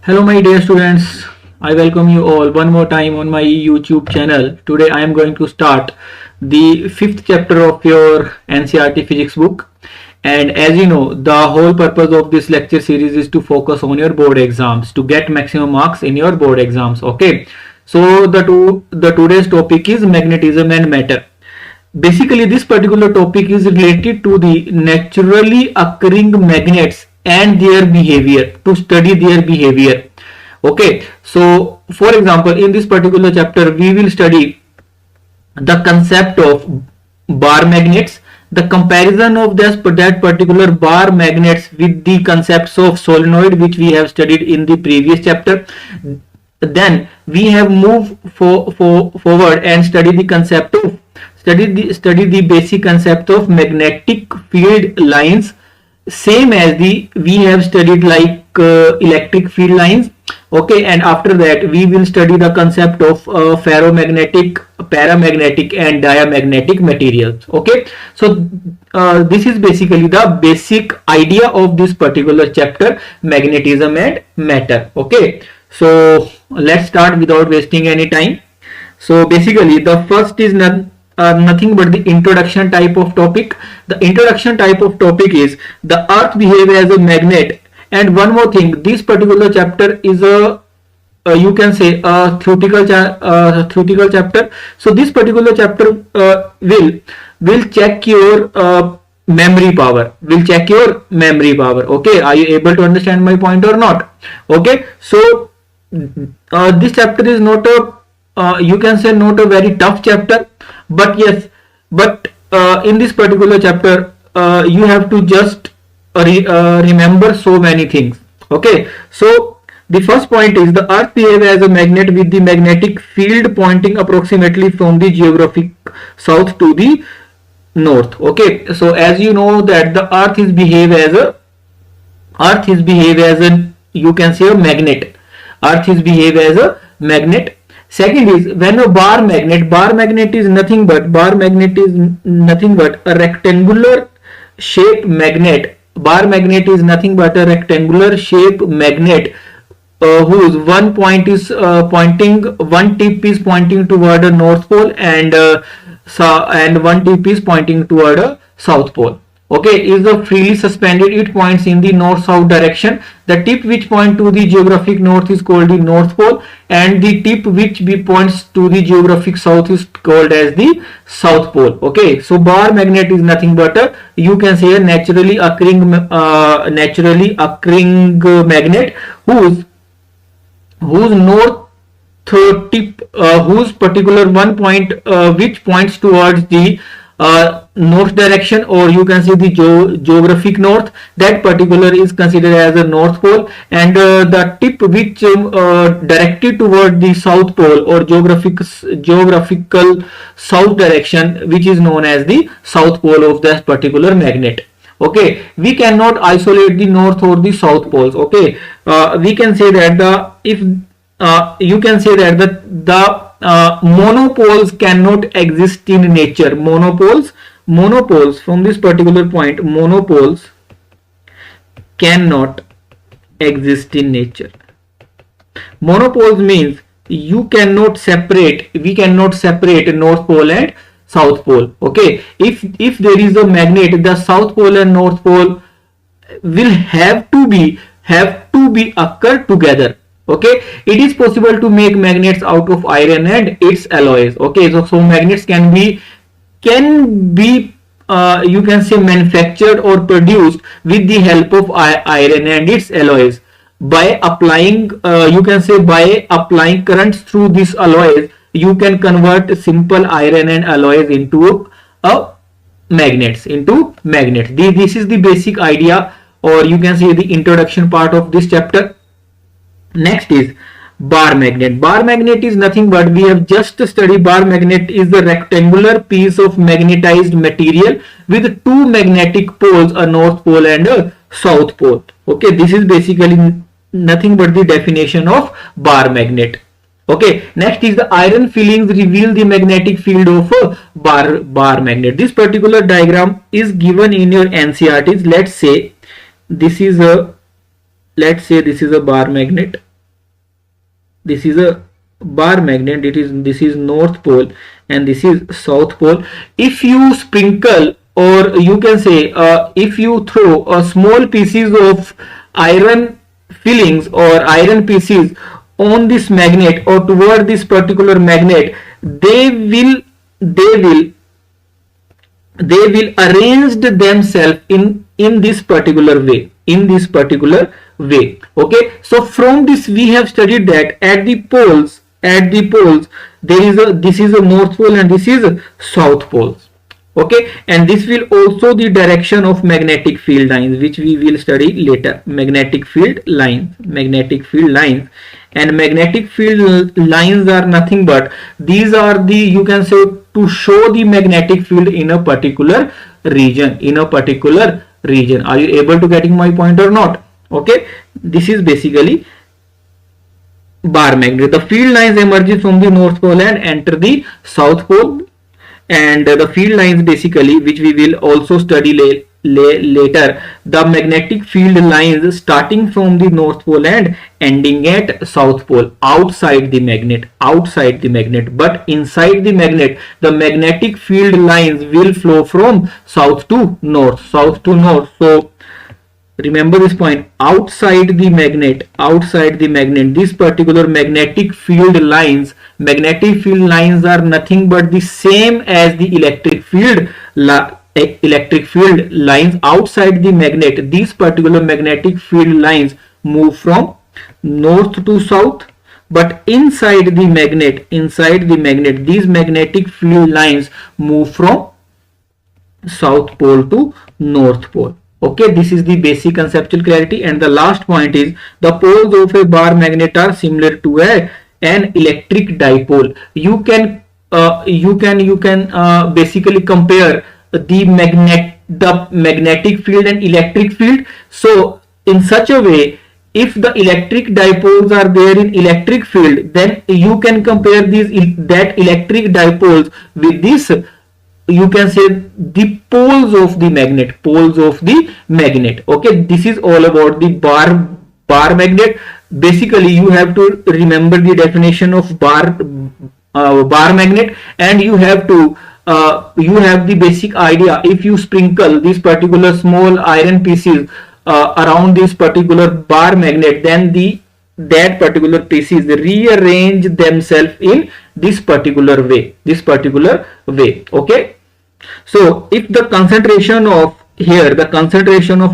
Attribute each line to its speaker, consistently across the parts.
Speaker 1: Hello my dear students, I welcome you all one more time on my YouTube channel. Today I am going to start the fifth chapter of your NCERT physics book, and as you know, the whole purpose of this lecture series is to focus on your board exams, to get maximum marks in your board exams. Okay, so the today's topic is magnetism and matter. Basically, this particular topic is related to the naturally occurring magnets and their behavior, to study their behavior. Okay, so for example, in this particular chapter we will study the concept of bar magnets, the comparison of that particular bar magnets with the concepts of solenoid, which we have studied in the previous chapter. Then we have moved forward and study the concept of study the basic concept of magnetic field lines, same as we have studied like electric field lines. Okay, and after that we will study the concept of ferromagnetic, paramagnetic and diamagnetic materials. Okay, so this is basically the basic idea of this particular chapter, magnetism and matter. Okay, so let's start without wasting any time. So basically the first is nothing but the introduction type of topic. The introduction type of topic is the earth behaves as a magnet. And one more thing, this particular chapter is a you can say a theoretical chapter. So this particular chapter will check your memory power, okay, are you able to understand my point or not? Okay, so this chapter is not a you can say not a very tough chapter, but yes, but in this particular chapter you have to just remember so many things. Okay, so the first point is the earth behaves as a magnet with the magnetic field pointing approximately from the geographic south to the north. Okay, so as you know that the earth is behave as a you can say a magnet. Earth is behave as a magnet. Second is when a bar magnet is nothing but a rectangular shaped magnet. Bar magnet is nothing but a rectangular shaped magnet whose one tip is pointing toward a north pole and one tip is pointing toward a south pole. Okay, is freely suspended. It points in the north-south direction. The tip which points to the geographic north is called the north pole, and the tip which points to the geographic south is called as the south pole. Okay, so bar magnet is nothing but a you can say a naturally occurring magnet whose north tip whose particular one point which points towards the north direction, or you can see the geographic north, that particular is considered as a north pole, and the tip which directed toward the south pole or geographical south direction, which is known as the south pole of that particular magnet. Okay, we cannot isolate the north or the south poles. Okay, we can say that you can say that the monopoles cannot exist in nature. Monopoles from this particular point, monopoles cannot exist in nature. Monopoles means we cannot separate north pole and south pole. Okay, if there is a magnet, the south pole and north pole will have to be occur together. Okay, it is possible to make magnets out of iron and its alloys. Okay, so magnets can be you can say manufactured or produced with the help of iron and its alloys by applying you can say by applying currents through these alloys. You can convert simple iron and alloys into magnets. This is the basic idea, or you can say the introduction part of this chapter. Next is bar magnet. Bar magnet is nothing but, we have just studied, bar magnet is the rectangular piece of magnetized material with two magnetic poles, a north pole and a south pole. Okay, this is basically nothing but the definition of bar magnet. Okay, next is the iron fillings reveal the magnetic field of a bar magnet. This particular diagram is given in your NCERTs. Let's say this is a bar magnet. this is a bar magnet. This is north pole and this is south pole. If you sprinkle, or you can say if you throw a small pieces of iron fillings or iron pieces on this magnet or toward this particular magnet, they will arrange themselves in this particular way, okay. So from this we have studied that at the poles there is a, this is a north pole and this is a south pole, okay. And this will also the direction of magnetic field lines, which we will study later. Magnetic field lines and magnetic field lines are nothing but these are the, you can say, to show the magnetic field in a particular region, Are you able to getting my point or not? Okay, this is basically bar magnet. The field lines emerges from the north pole and enter the south pole, and the field lines basically, which we will also study later, the magnetic field lines starting from the north pole and ending at south pole, outside the magnet, but inside the magnet the magnetic field lines will flow from south to north. So remember this point, outside the magnet, this particular magnetic field lines are nothing but the same as the electric field lines. Outside the magnet, these particular magnetic field lines move from north to south, but inside the magnet, these magnetic field lines move from south pole to north pole. Okay, this is the basic conceptual clarity. And the last point is, the poles of a bar magnet are similar to an electric dipole. You can basically compare the magnetic field and electric field. So in such a way, if the electric dipoles are there in electric field, then you can compare that electric dipoles with this, you can say, the poles of the magnet. Okay, this is all about the bar magnet. Basically you have to remember the definition of bar magnet, and you have the basic idea. If you sprinkle these particular small iron pieces around this particular bar magnet, then that particular pieces rearrange themselves in this particular way. Okay, so if the concentration of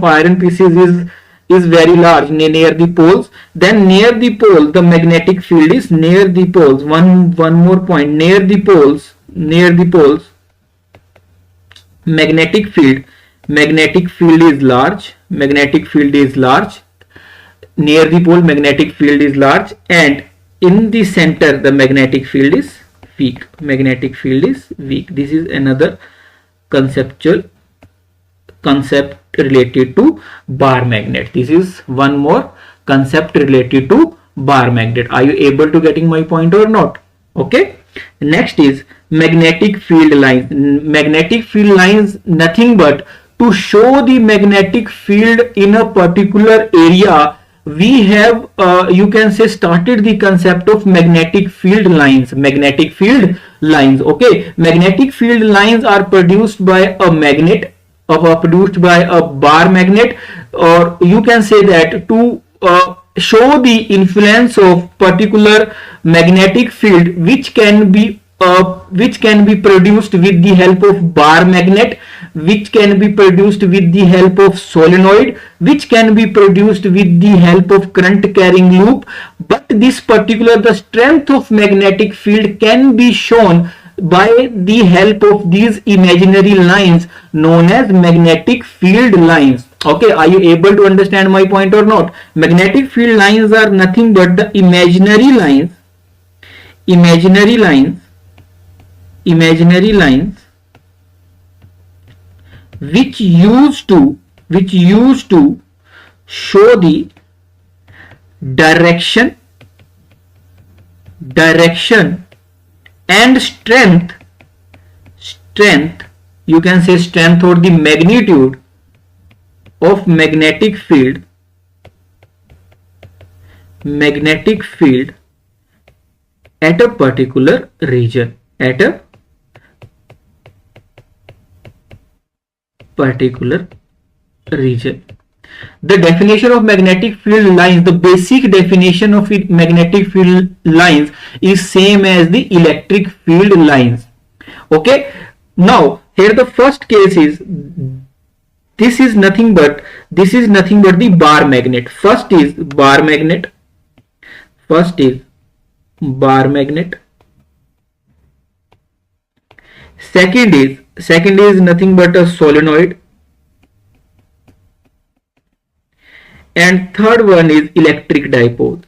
Speaker 1: iron pieces is very large near the poles, then near the poles the magnetic field is near the poles. One more point, near the poles magnetic field is large. Near the pole magnetic field is large, and in the center the magnetic field is weak. This is another concept related to bar magnet. This is one more concept related to bar magnet. Are you able to getting my point or not? Okay, next is magnetic field lines. Nothing but to show the magnetic field in a particular area. We have you can say started the concept of magnetic field lines. Okay, magnetic field lines are produced by a magnet, produced by a bar magnet, or you can say that to show the influence of particular magnetic field which can be produced with the help of bar magnet, which can be produced with the help of solenoid, which can be produced with the help of current carrying loop. But this particular, the strength of magnetic field can be shown by the help of these imaginary lines known as magnetic field lines. Okay, are you able to understand my point or not? Magnetic field lines are nothing but the imaginary lines which used to show the direction and strength, you can say strength or the magnitude of magnetic field at a particular region, at a particular region. The definition of magnetic field lines, the basic definition of magnetic field lines is same as the electric field lines. Okay, now here the first case is, this is nothing but the bar magnet. First is bar magnet. Second is nothing but a solenoid, and third one is electric dipole.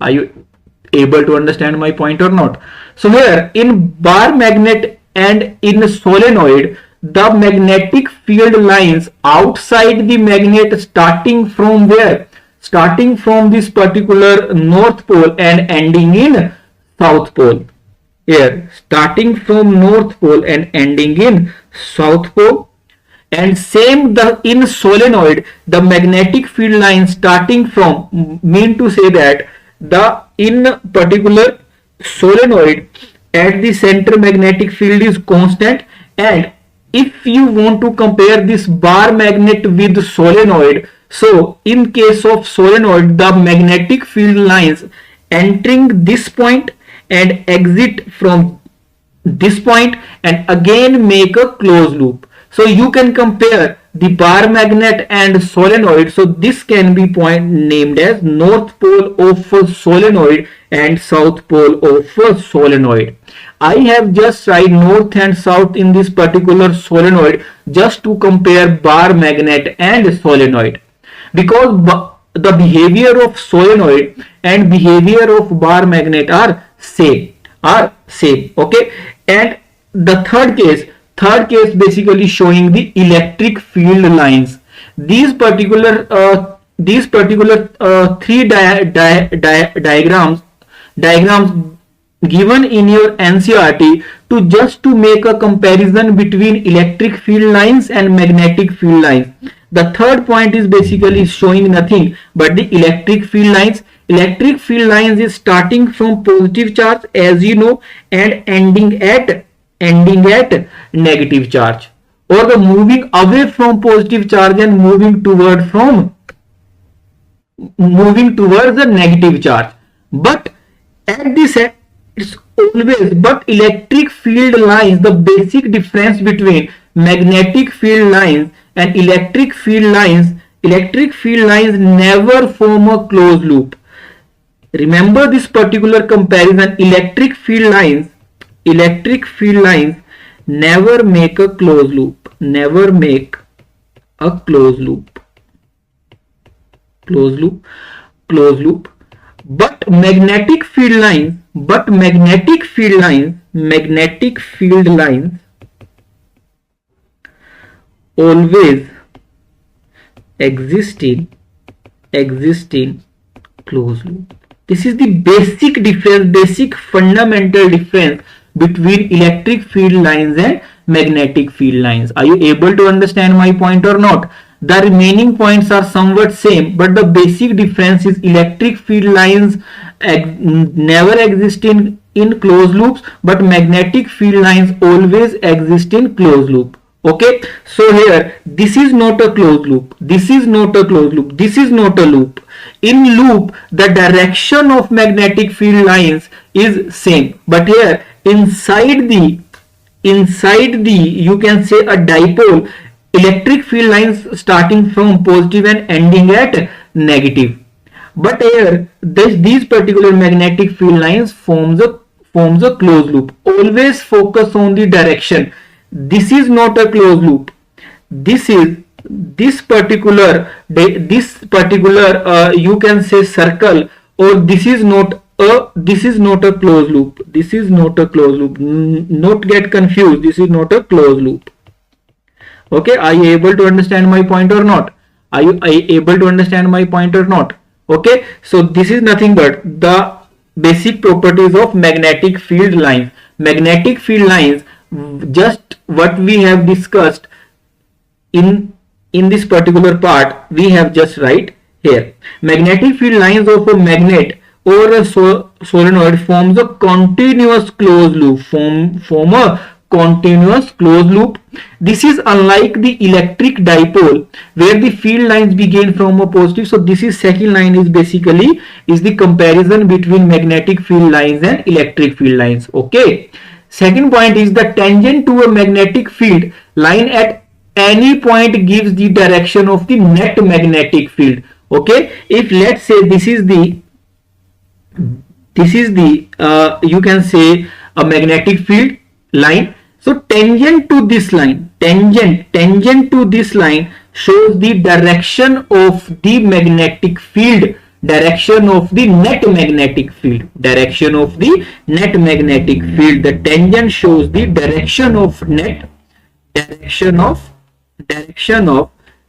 Speaker 1: Are you able to understand my point or not? So here in bar magnet and in solenoid, the magnetic field lines outside the magnet, starting from where? Starting from this particular north pole and ending in south pole. Here, starting from north pole and ending in south pole. And same in solenoid, the magnetic field line starting from, mean to say that the in particular solenoid, at the center magnetic field is constant, and if you want to compare this bar magnet with solenoid, so in case of solenoid, the magnetic field lines entering this point and exit from this point and again make a closed loop. So you can compare the bar magnet and solenoid. So this can be point named as north pole of solenoid and south pole of solenoid. I have just tried north and south in this particular solenoid just to compare bar magnet and solenoid, because the behavior of solenoid and behavior of bar magnet are same. Okay, and the third case basically showing the electric field lines. These particular three diagrams given in your NCERT to make a comparison between electric field lines and magnetic field lines. The third point is basically showing nothing but the electric field lines. Electric field lines is starting from positive charge, as you know, and ending at negative charge, or the moving away from positive charge and moving towards the negative charge. But at this end, it's always, but electric field lines, the basic difference between magnetic field lines and electric field lines never form a closed loop. Remember this particular comparison. Electric field lines never make a closed loop. But magnetic field lines always exist in closed loop. This is the basic fundamental difference between electric field lines and magnetic field lines. Are you able to understand my point or not? The remaining points are somewhat same, but the basic difference is electric field lines never exist in closed loops, but magnetic field lines always exist in closed loop. Okay, so here this is not a closed loop, this is not a loop. In loop, the direction of magnetic field lines is same, but here inside the you can say a dipole, electric field lines starting from positive and ending at negative. But here these particular magnetic field lines forms a closed loop. Always focus on the direction. This is not a closed loop. This particular you can say circle, or this is not a closed loop. Not get confused. This is not a closed loop. Okay, are you able to understand my point or not? Are you able to understand my point or not? Okay, so this is nothing but the basic properties of magnetic field lines. Magnetic field lines, just what we have discussed in in this particular part we have just write here. Magnetic field lines of a magnet or a solenoid forms a continuous closed loop. Form a continuous closed loop. This is unlike the electric dipole where the field lines begin from a positive. So this is second line is basically is the comparison between magnetic field lines and electric field lines. Okay. Second point is the tangent to a magnetic field line at any point gives the direction of the net magnetic field. Okay. If let's say this is the you can say a magnetic field line. So tangent to this line, tangent to this line shows the direction of the magnetic field, direction of the net magnetic field, direction of the net magnetic field. The tangent shows the direction of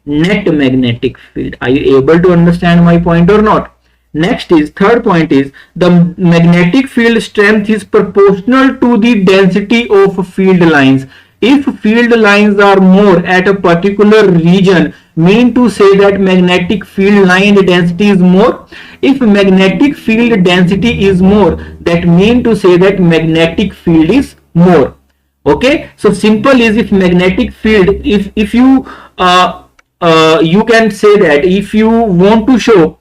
Speaker 1: net magnetic field. Are you able to understand my point or not? Next is third point is the magnetic field strength is proportional to the density of field lines. If field lines are more at a particular region, mean to say that magnetic field line density is more. If magnetic field density is more, that mean to say that magnetic field is more. Okay, so simple is if magnetic field, if you you can say that if you want to show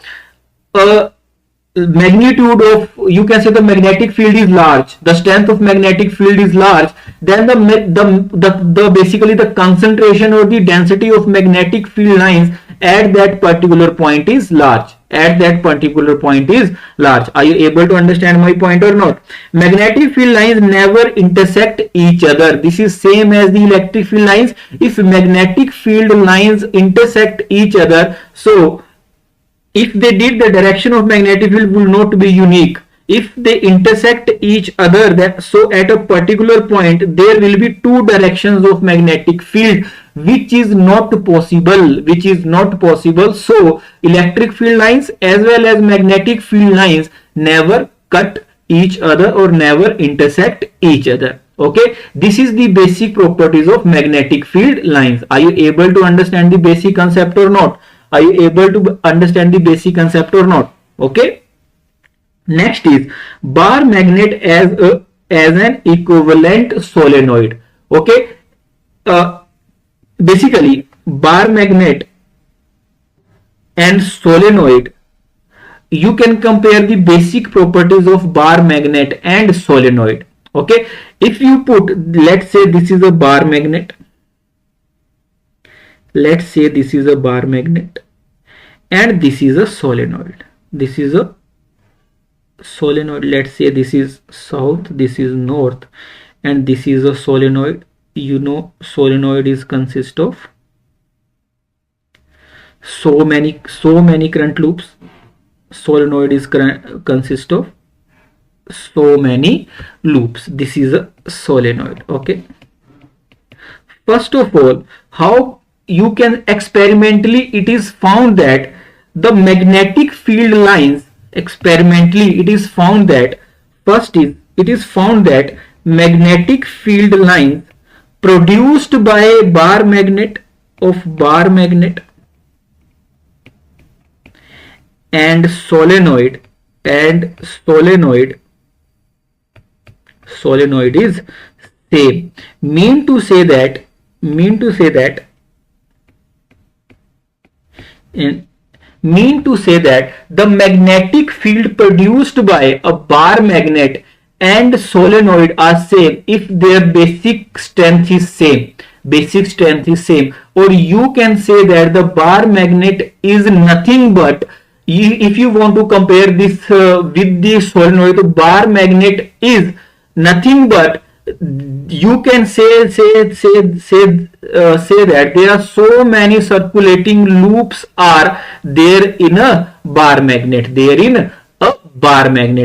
Speaker 1: magnitude of, you can say the magnetic field is large, the strength of magnetic field is large, then the basically the concentration or the density of magnetic field lines at that particular point is large. At that particular point is large. Are you able to understand my point or not? Magnetic field lines never intersect each other. This is same as the electric field lines. If magnetic field lines intersect each other, so if they did, the direction of magnetic field will not be unique. If they intersect each other, that so at a particular point there will be two directions of magnetic field, which is not possible. So electric field lines as well as magnetic field lines never cut each other or never intersect each other. Okay, this is the basic properties of magnetic field lines. Are you able to understand the basic concept or not? Are you able to understand the basic concept or not? Okay. Next is bar magnet as an equivalent solenoid. Okay. Basically bar magnet and solenoid, you can compare the basic properties of bar magnet and solenoid. Okay. If you put, let's say this is a bar magnet. Let's say this is a bar magnet and this is a solenoid. This is a solenoid. Let's say this is south, this is north, and this is a solenoid. You know, solenoid is consist of so many current loops. Solenoid is consist of so many loops. This is a solenoid. Okay. First of all, how you can experimentally, it is found that the magnetic field lines, experimentally it is found that first is it is found that magnetic field lines produced by a bar magnet and solenoid is same. Mean to say that the magnetic field produced by a bar magnet and solenoid are same if their basic strength is same. Or you can say that the bar magnet is nothing but, if you want to compare this with the solenoid, the bar magnet is nothing but, you can say that there are so many circulating loops are there in a bar magnet.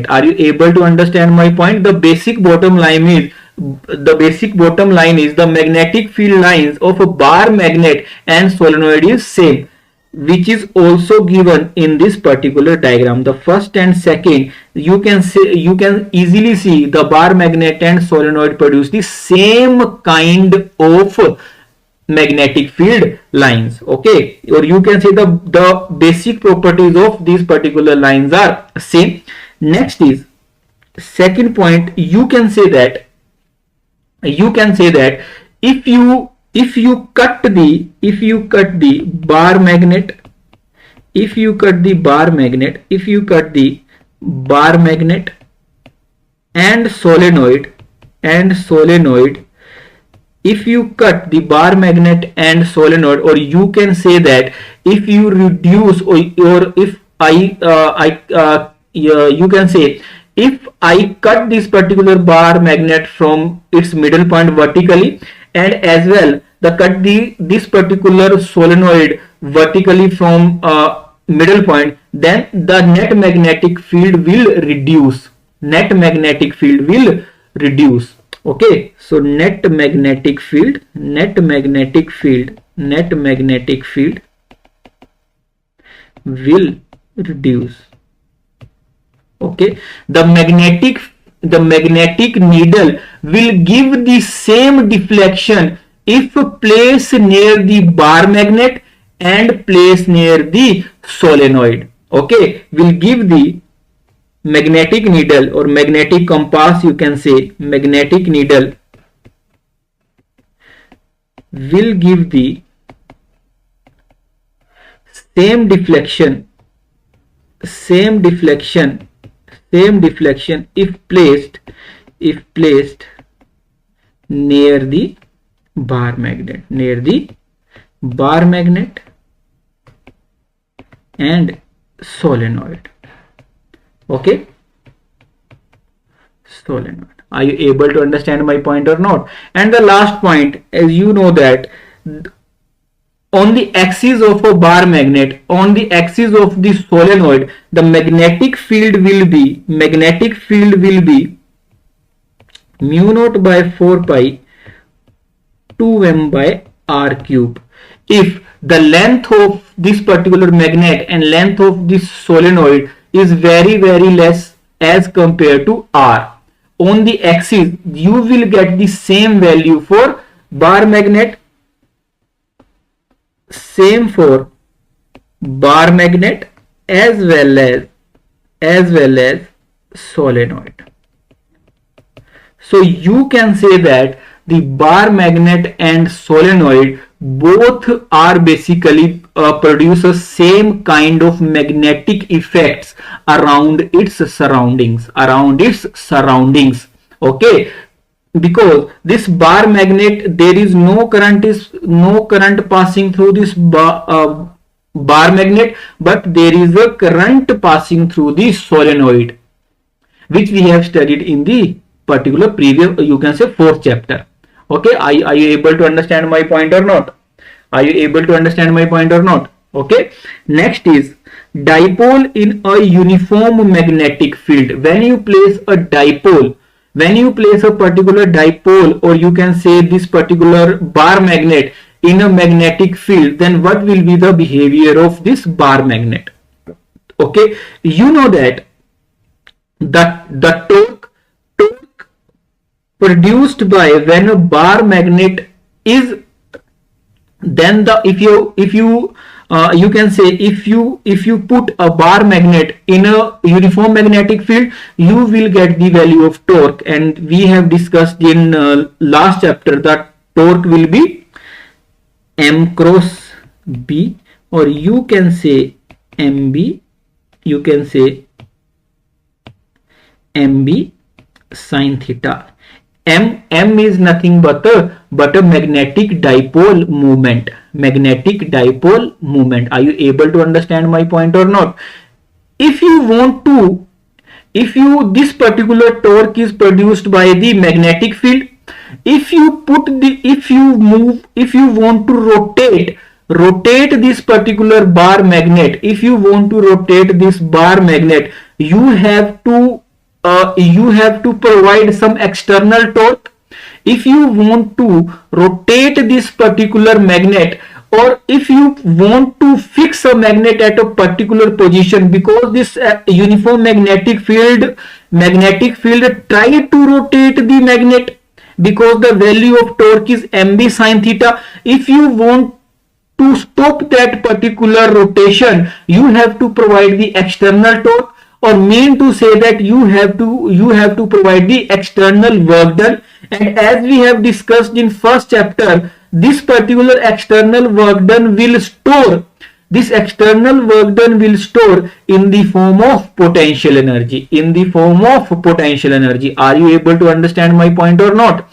Speaker 1: Are you able to understand my point? The basic bottom line is the magnetic field lines of a bar magnet and solenoid is same, which is also given in this particular diagram. The first and second, you can easily see the bar magnet and solenoid produce the same kind of magnetic field lines. Okay, or you can say the basic properties of these particular lines are same. Next is second point. You can say that if you cut the bar magnet, if you cut the bar magnet and solenoid, if you cut the bar magnet and solenoid, or you can say that if you reduce, or if you can say if I cut this particular bar magnet from its middle point vertically, and as well this particular solenoid vertically from middle point, then the net magnetic field will reduce. Okay, so net magnetic field will reduce. Okay, the magnetic needle will give the same deflection if placed near the bar magnet and placed near the solenoid. Okay, will give the magnetic needle or magnetic compass, you can say magnetic needle will give the same deflection if placed near the bar magnet and solenoid. Okay, solenoid. Are you able to understand my point or not? And the last point, as you know that on the axis of a bar magnet, on the axis of the solenoid, the magnetic field will be mu naught by 4 pi 2m by r cube. If the length of this particular magnet and length of this solenoid is very less as compared to r, on the axis you will get the same value for bar magnet, same for bar magnet as well as solenoid. So you can say that the bar magnet and solenoid both are basically produce the same kind of magnetic effects around its surroundings. Okay, because this bar magnet, there is no current passing through this bar magnet, but there is a current passing through the solenoid, which we have studied in the particular previous, you can say, fourth chapter. Okay, are you able to understand my point or not? Okay, next is dipole in a uniform magnetic field. When you place a particular dipole, or you can say this particular bar magnet in a magnetic field, then what will be the behavior of this bar magnet? Okay, you know that the torque produced by when a bar magnet is, then if you can say if you put a bar magnet in a uniform magnetic field, you will get the value of torque, and we have discussed in last chapter that torque will be m cross b, or you can say mb, sin theta. M is nothing but a magnetic dipole moment. Are you able to understand my point or not? If this particular torque is produced by the magnetic field, if you want to rotate this particular bar magnet, you have to provide some external torque. If you want to rotate this particular magnet, or if you want to fix a magnet at a particular position, because this uniform magnetic field try to rotate the magnet, because the value of torque is mb sin theta. If you want to stop that particular rotation, you have to provide the external torque, or mean to say that you have to provide the external work done. And as we have discussed in first chapter, this particular external work done will store in the form of potential energy. Are you able to understand my point or not?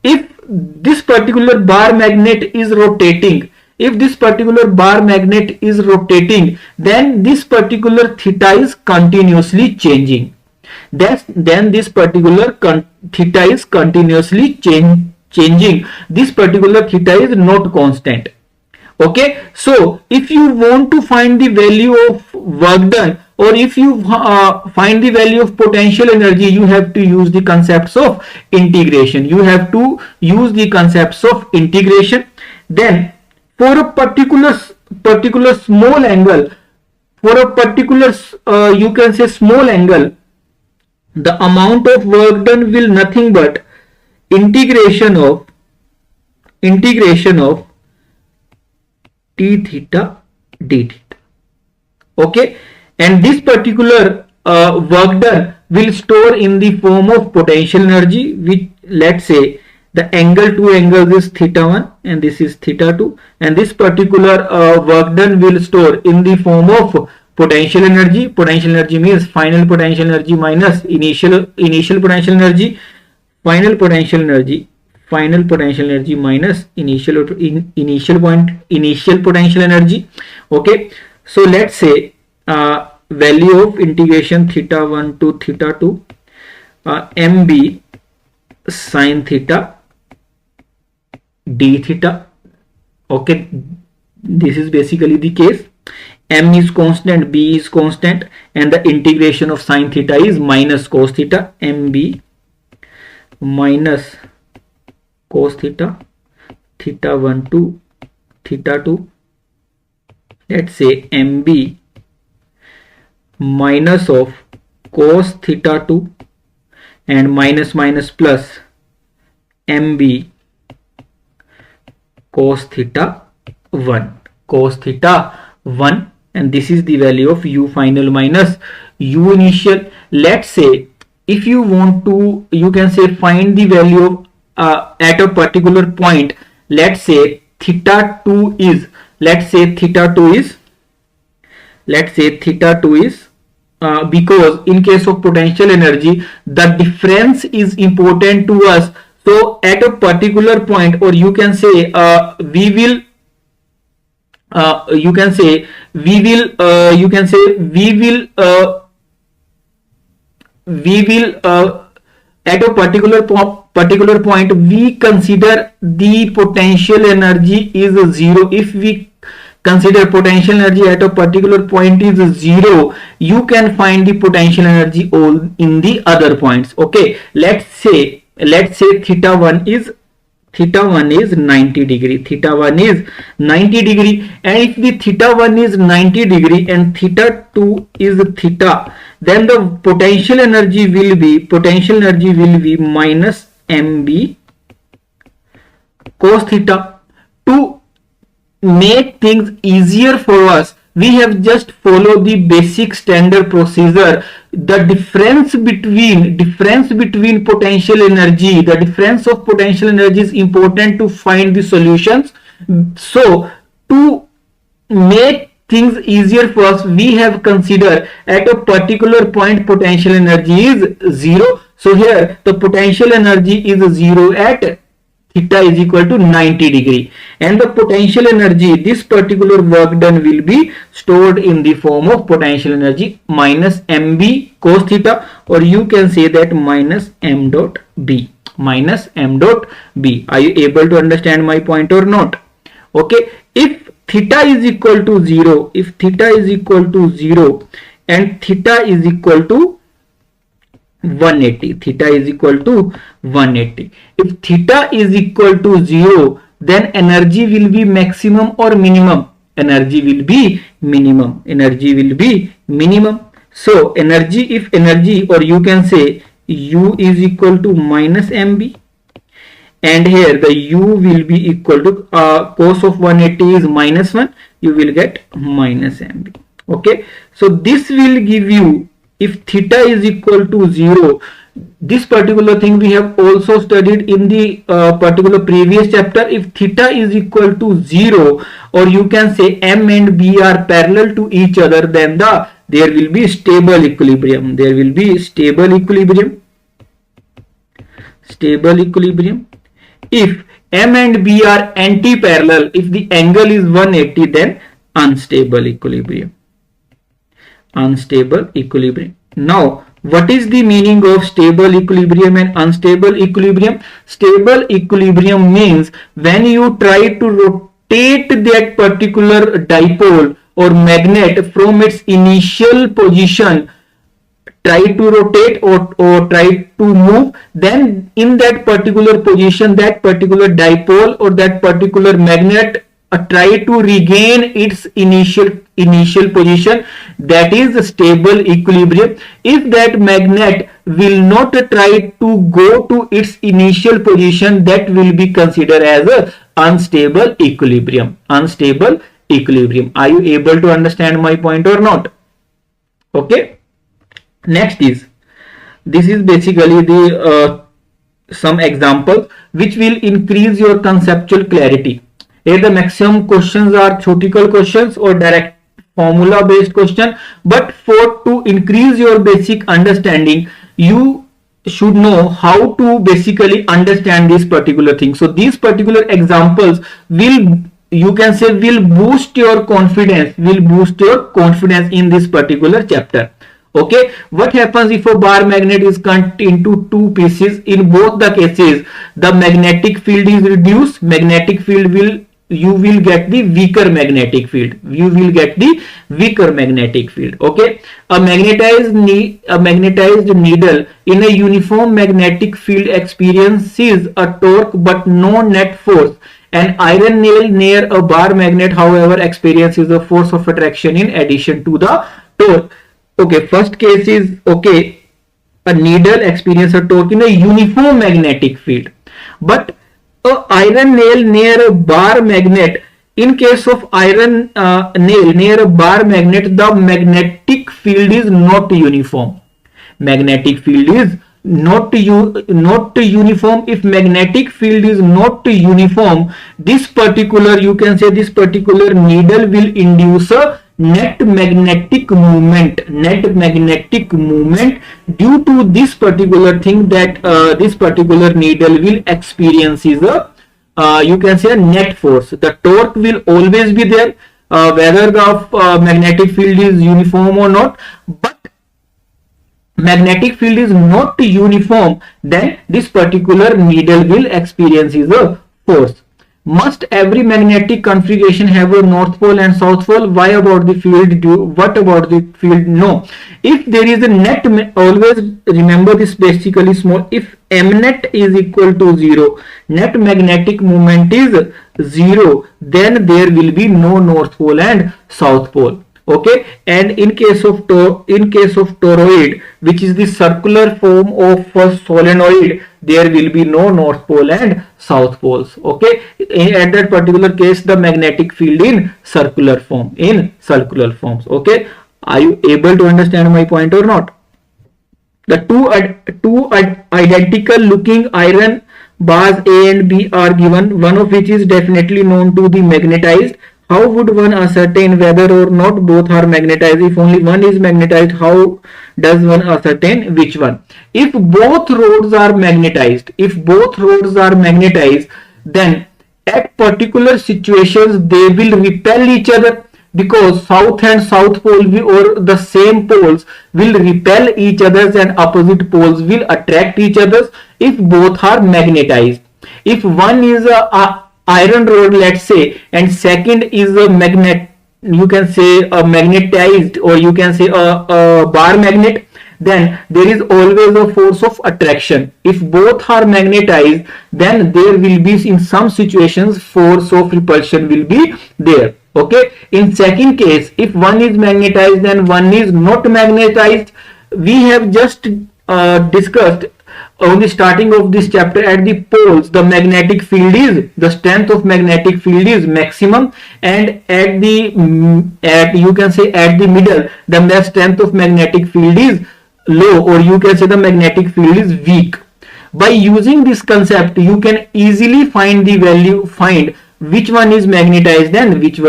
Speaker 1: If this particular bar magnet is rotating, then this particular theta is continuously changing. Then this particular theta is continuously changing. This particular theta is not constant. Okay, so if you want to find the value of work done, or if you find the value of potential energy, you have to use the concepts of integration. Then for a particular small angle, you can say small angle, the amount of work done will nothing but integration of t theta d theta. Okay, and this particular work done will store in the form of potential energy, which, let's say, the angle, two angles is theta 1 and this is theta 2, and this particular work done will store in the form of potential energy. Potential energy means final potential energy minus initial potential energy. Final potential energy minus initial potential energy. Okay, so let's say value of integration theta 1 to theta 2, mb sin theta d theta. Okay, this is basically the case. M is constant, b is constant, and the integration of sin theta is minus cos theta. mb minus cos theta, theta 1 to theta 2. Let's say mb minus of cos theta 2 and minus plus mb cos theta 1, and this is the value of u final minus u initial. Let's say if you want to, you can say find the value of at a particular point. Let's say theta 2 is because in case of potential energy, the difference is important to us. So at a particular point, or you can say we will at a particular point we consider the potential energy is 0. If we consider potential energy at a particular point is 0, you can find the potential energy all in the other points. Okay, let's say theta 1 is 90 degree. And if the theta 1 is 90 degree and theta 2 is theta, then the potential energy will be minus mb cos theta. To make things easier for us, we have just followed the basic standard procedure. The difference between potential energy, the difference of potential energy is important to find the solutions. So to make things easier for us, we have considered at a particular point potential energy is 0. So here the potential energy is 0 at theta is equal to 90 degree, and the potential energy, this particular work done, will be stored in the form of potential energy minus mb cos theta, or you can say that minus m dot b. Are you able to understand my point or not? Okay, if theta is equal to 0, and theta is equal to 180, if theta is equal to 0, then energy will be maximum or minimum? Energy will be minimum. So if energy, or you can say u is equal to minus mb, and here the u will be equal to cos of 180 is -1, you will get -mb. Okay, so this will give you, if theta is equal to 0, this particular thing we have also studied in the particular previous chapter. If theta is equal to 0, or you can say m and b are parallel to each other, then there will be stable equilibrium. There will be stable equilibrium. Stable equilibrium. If m and b are anti-parallel, if the angle is 180, then unstable equilibrium. Unstable equilibrium. Now, what is the meaning of stable equilibrium and unstable equilibrium? Stable equilibrium means when you try to rotate that particular dipole or magnet from its initial position, try to rotate or try to move, then in that particular position, that particular dipole or that particular magnet try to regain its initial position, that is stable equilibrium. If that magnet will not try to go to its initial position, that will be considered as a unstable equilibrium. Unstable equilibrium. Are you able to understand my point or not? Okay. Next is, this is basically the some examples which will increase your conceptual clarity. Here the maximum questions are theoretical questions or direct formula based question, but to increase your basic understanding, you should know how to basically understand this particular thing. So these particular examples will, you can say, will boost your confidence, in this particular chapter. Okay, what happens if a bar magnet is cut into two pieces? In both the cases, the magnetic field is reduced. Magnetic field will, you will get the weaker magnetic field. You will get the weaker magnetic field. Okay, a magnetized needle in a uniform magnetic field experiences a torque but no net force. An iron nail near a bar magnet, however, experiences a force of attraction in addition to the torque. Okay, first case is, okay, a needle experiences a torque in a uniform magnetic field, but a iron nail near a bar magnet, in case of iron nail near a bar magnet, the magnetic field is not uniform. Magnetic field is not uniform. If magnetic field is not uniform, this particular, you can say, this particular needle will induce a net magnetic movement due to this particular thing, that this particular needle will experience is a you can say a net force. The torque will always be there, whether the magnetic field is uniform or not. But magnetic field is not uniform, then this particular needle will experience is a force. Must every magnetic configuration have a north pole and south pole? Why about the field? What about the field? No. If there is a net, always remember this basically small. If m net is equal to 0, net magnetic moment is 0, then there will be no north pole and south pole. Okay, and in case of toroid, which is the circular form of a solenoid, there will be no north pole and south poles. Okay, at that particular case, the magnetic field in circular forms. Okay, are you able to understand my point or not? The two identical looking iron bars A and B are given, one of which is definitely known to be magnetized. How would one ascertain whether or not both are magnetized? If only one is magnetized, how does one ascertain which one? If both rods are magnetized, then at particular situations they will repel each other, because south and south pole or the same poles will repel each other and opposite poles will attract each other if both are magnetized. If one is a iron rod, let's say, and second is a magnet, you can say a magnetized, or you can say a bar magnet, then there is always a force of attraction. If both are magnetized, then there will be in some situations force of repulsion will be there. Okay, in second case, if one is magnetized and one is not magnetized, we have just discussed on the starting of this chapter, at the poles the magnetic field is, the strength of magnetic field is maximum, and at the at you can say at the middle the strength of magnetic field is low, or you can say the magnetic field is weak. By using this concept you can easily find the value, find which one is magnetized and which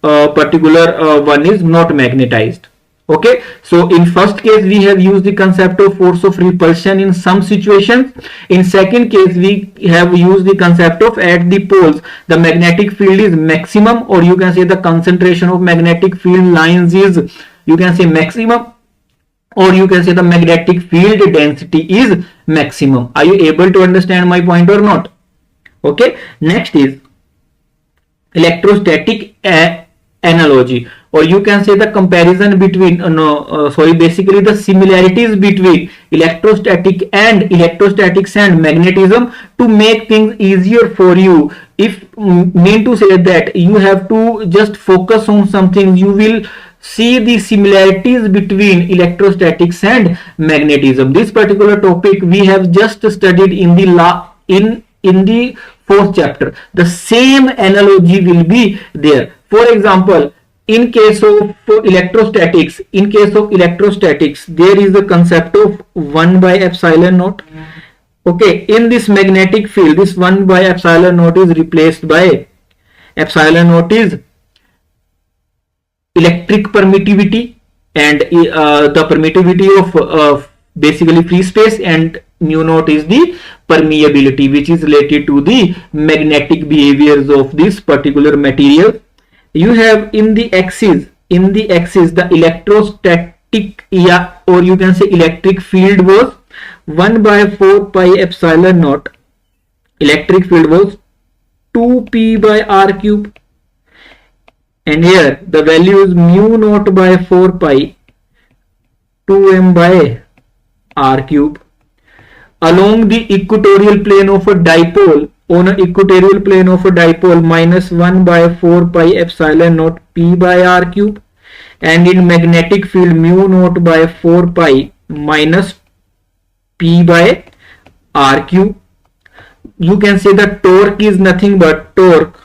Speaker 1: particular one is not magnetized. Okay, so in first case we have used the concept of force of repulsion in some situations. In second case we have used the concept of at the poles the magnetic field is maximum, or you can say the concentration of magnetic field lines is, you can say, maximum, or you can say the magnetic field density is maximum. Are you able to understand my point or not? Okay, next is electrostatic analogy, or you can say the comparison between basically the similarities between electrostatics and magnetism, to make things easier for you. If mean to say that you have to just focus on something, you will see the similarities between electrostatics and magnetism. This particular topic we have just studied in the fourth chapter. The same analogy will be there. For example, in case of electrostatics, there is the concept of 1 by epsilon naught. Okay, in this magnetic field, this 1 by epsilon naught is replaced by epsilon naught is electric permittivity, and the permittivity of basically free space, and mu naught is the permeability, which is related to the magnetic behaviors of this particular material. You have in the axis the electrostatic, or you can say electric field was 1 by 4 pi epsilon naught. Electric field was 2p by r cube, and here the value is mu naught by 4 pi 2m by r cube. Along the equatorial plane of a dipole, on an equatorial plane of a dipole, minus 1 by 4 pi epsilon naught p by r cube, and in magnetic field mu naught by 4 pi minus p by r cube. You can say the torque is nothing but torque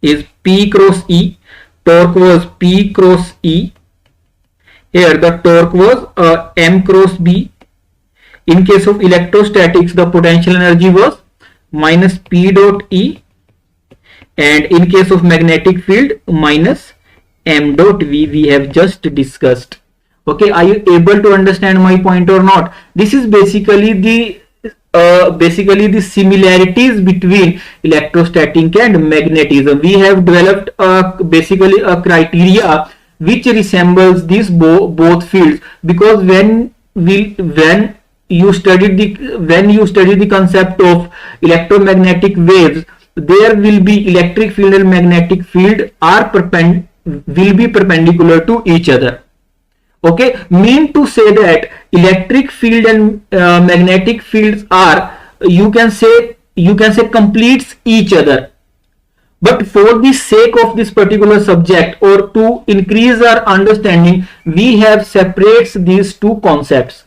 Speaker 1: is P cross E. Torque was P cross E. Here the torque was M cross B. In case of electrostatics, the potential energy was minus P dot E, and in case of magnetic field minus M dot V, we have just discussed. Okay, are you able to understand my point or not? This is basically the similarities between electrostatic and magnetism. We have developed basically a criteria which resembles these both fields, because when you study the concept of electromagnetic waves, there will be electric field and magnetic field will be perpendicular to each other. Okay, mean to say that electric field and magnetic fields are, you can say completes each other. But for the sake of this particular subject, or to increase our understanding, we have separates these two concepts.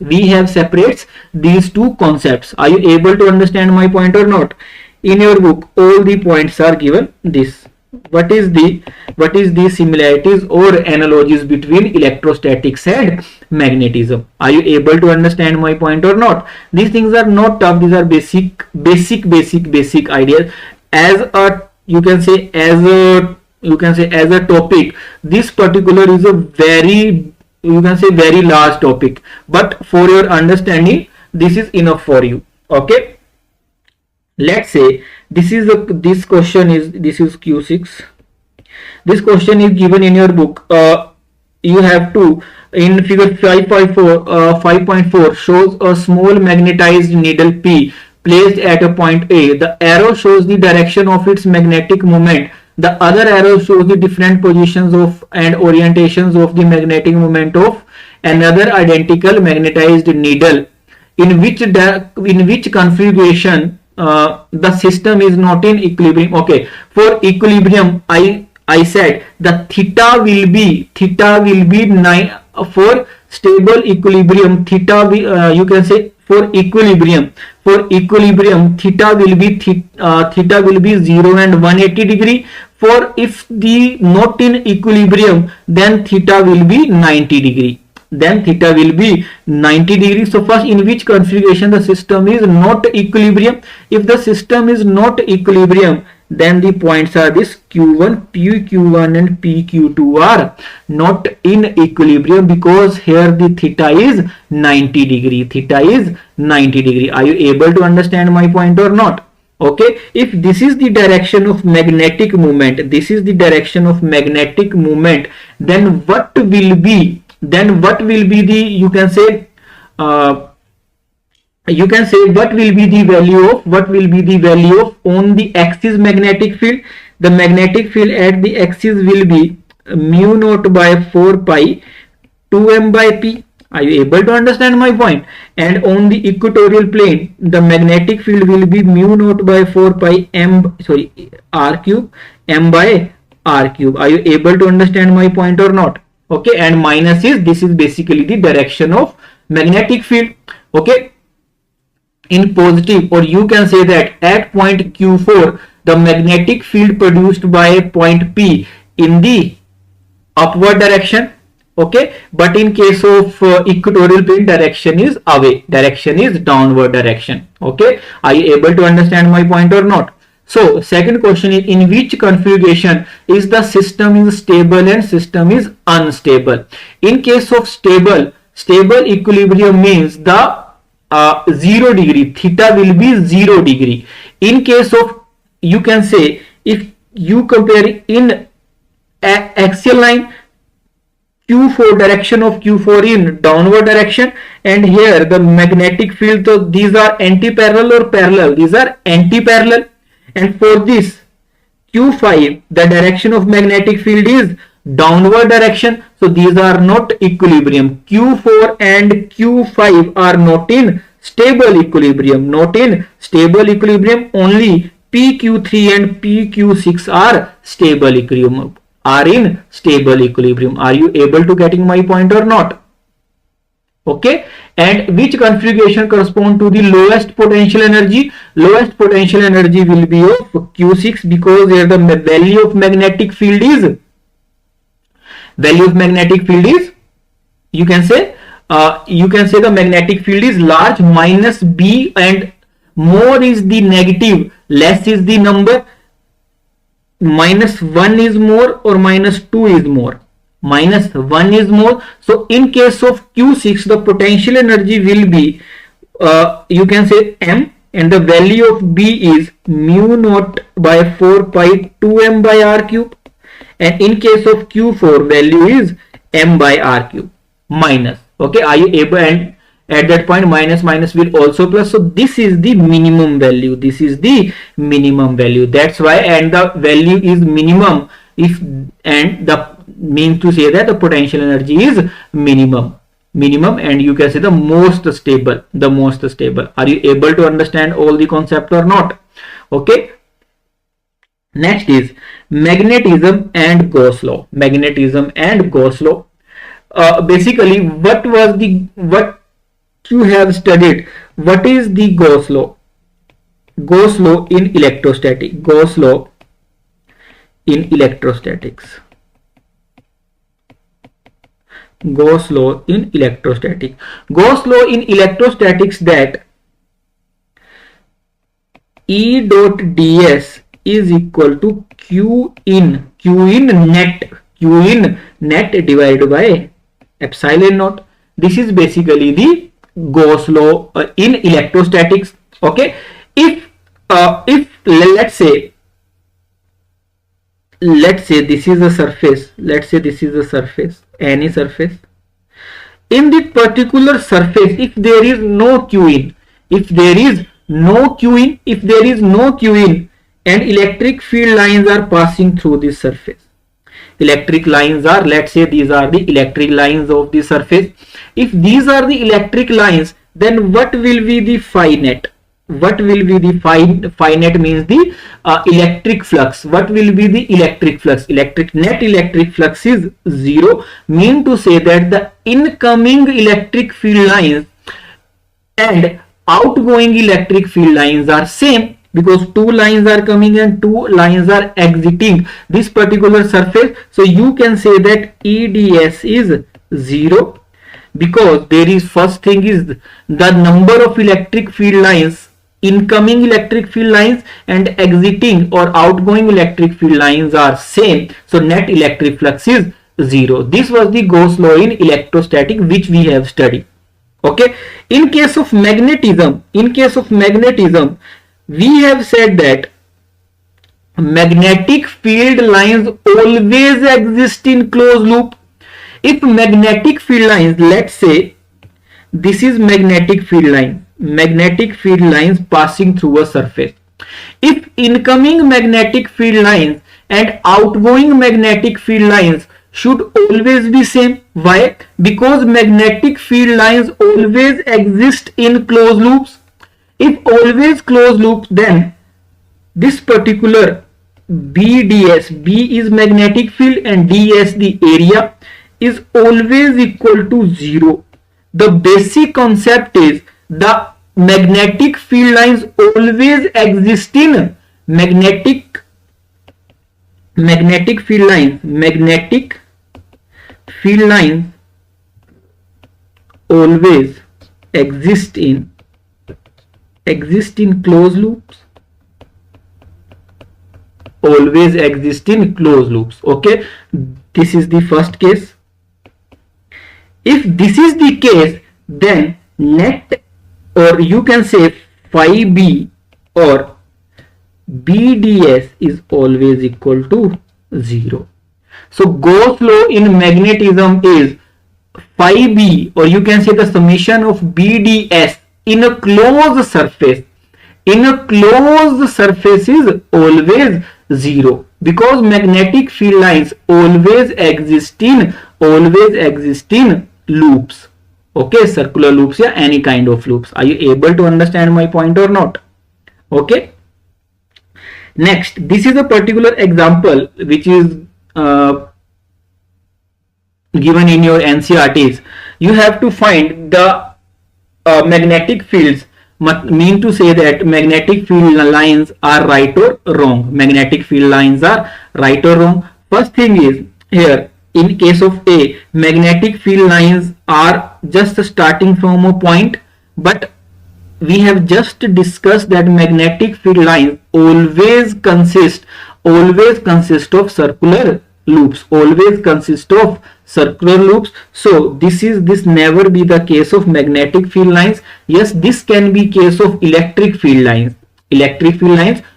Speaker 1: Are you able to understand my point or not? In your book, all the points are given this. What is the similarities or analogies between electrostatics and magnetism? Are you able to understand my point or not? These things are not tough. These are basic ideas. As a topic, this particular is a very large topic, but for your understanding this is enough for you. Okay, let's say this question is Q6. This question is given in your book. You have to, in figure 5.4 shows a small magnetized needle P placed at a point A. The arrow shows the direction of its magnetic moment. The other arrow shows the different positions of and orientations of the magnetic moment of another identical magnetized needle. In which configuration the system is not in equilibrium. Okay, for equilibrium, I said the theta will be 9 for stable equilibrium, theta you can say for equilibrium theta will be 0 and 180 degree. For if the not in equilibrium, then theta will be 90 degree. So first, in which configuration the system is not equilibrium? If the system is not equilibrium, then the points are this Q1, PQ1 and PQ2 are not in equilibrium, because here the theta is 90 degree. Are you able to understand my point or not? Okay, if this is the direction of magnetic movement, then what will be the, you can say what will be the value of on the axis magnetic field? The magnetic field at the axis will be mu naught by 4 pi 2m by p. Are you able to understand my point? And on the equatorial plane, the magnetic field will be mu naught by 4 pi r cube m by r cube. Are you able to understand my point or not? Okay, and minus is, this is basically the direction of magnetic field. Okay, in positive, or you can say that at point Q4, the magnetic field produced by point P in the upward direction. Okay, but in case of equatorial plane, direction is away, downward direction. Okay, are you able to understand my point or not? So second question is, in which configuration is the system is stable and system is unstable? In case of stable equilibrium means the 0 degree, theta will be 0 degree. In case of, you can say, if you compare in axial line, Q4, direction of Q4 in downward direction, and here the magnetic field, so these are anti-parallel or parallel? These are anti-parallel. And for this Q5, the direction of magnetic field is downward direction, so these are not equilibrium. Q4 and Q5 are not in stable equilibrium, only PQ3 and PQ6 are stable equilibrium, Are you able to getting my point or not? Okay, and which configuration correspond to the lowest potential energy? Lowest potential energy will be of Q6, because here the value of magnetic field is, you can say the magnetic field is large, minus B, and more is the negative, less is the number. -1 is more or -2 is more? -1 is more. So in case of Q6, the potential energy will be you can say M, and the value of B is mu naught by 4 pi 2m by r cube, and in case of Q4, value is m by r cube minus. Okay, are you able? And at that point, minus will also plus. So this is the minimum value. That's why, and the value is minimum if, and the means to say that the potential energy is minimum, and you can say the most stable. Are you able to understand all the concept or not? Okay, next is magnetism and Gauss law. Basically, what you have studied, what is the Gauss law? Gauss law in electrostatics. Gauss law in electrostatics that E dot ds is equal to Q in net divided by epsilon naught. This is basically the Gauss law in electrostatics. Okay, if let's say this is a surface, any surface. In the particular surface, if there is no Q in, and electric field lines are passing through this surface. Electric lines are, let's say these are the electric lines of the surface. If these are the electric lines, then what will be the phi net? what will be the phi net means the electric flux. What will be the electric flux? Net electric flux is 0, mean to say that the incoming electric field lines and outgoing electric field lines are same, because two lines are coming and two lines are exiting this particular surface. So you can say that EDS is 0, because there is, first thing is the number of electric field lines, incoming electric field lines and exiting or outgoing electric field lines are same. So net electric flux is 0. This was the Gauss law in electrostatic, which we have studied. Okay. In case of magnetism, we have said that magnetic field lines always exist in closed loop. If magnetic field lines, let's say this is magnetic field lines passing through a surface. If incoming magnetic field lines and outgoing magnetic field lines should always be same. Why? Because magnetic field lines always exist in closed loops. If always closed loop, then this particular BDS, B is magnetic field and DS the area, is always equal to 0. The basic concept is the magnetic field lines always exist in magnetic field lines always exist in closed loops. Okay, this is the first case. If this is the case, then net, or you can say phi b or BDS is always equal to 0. So Gauss law in magnetism is phi b, or you can say the summation of BDS in a closed surface. In a closed surface is always 0, because magnetic field lines always exist in loops. Okay, circular loops or any kind of loops. Are you able to understand my point or not? Okay. Next, this is a particular example which is given in your NCERTs. You have to find the magnetic fields, mean to say that magnetic field lines are right or wrong. First thing is, here in case of A, magnetic field lines are just starting from a point, but we have just discussed that magnetic field lines always consist of circular loops. So this never be the case of magnetic field lines. Yes, this can be case of electric field lines,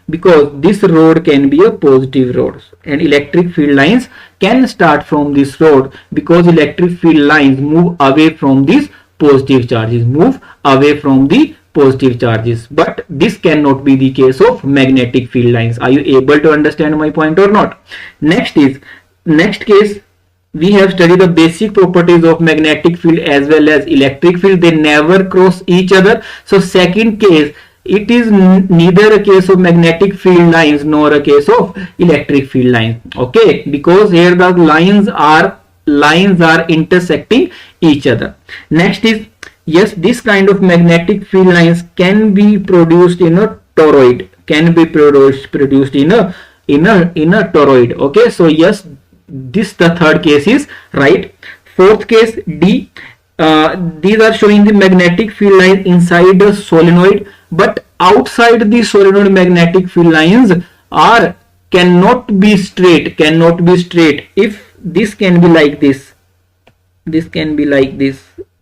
Speaker 1: because this rod can be a positive rod, and electric field lines can start from this rod, because electric field lines move away from these positive charges, but this cannot be the case of magnetic field lines. Are you able to understand my point or not? Next case, we have studied the basic properties of magnetic field as well as electric field. They never cross each other. So second case, it is neither a case of magnetic field lines nor a case of electric field lines. Okay, because here the lines are intersecting each other. Next is, yes, this kind of magnetic field lines can be produced in a toroid, toroid. Okay, so yes, this the third case is right. Fourth case, D, these are showing the magnetic field line inside a solenoid, but outside the solenoid magnetic field lines cannot be straight. If this can be like this,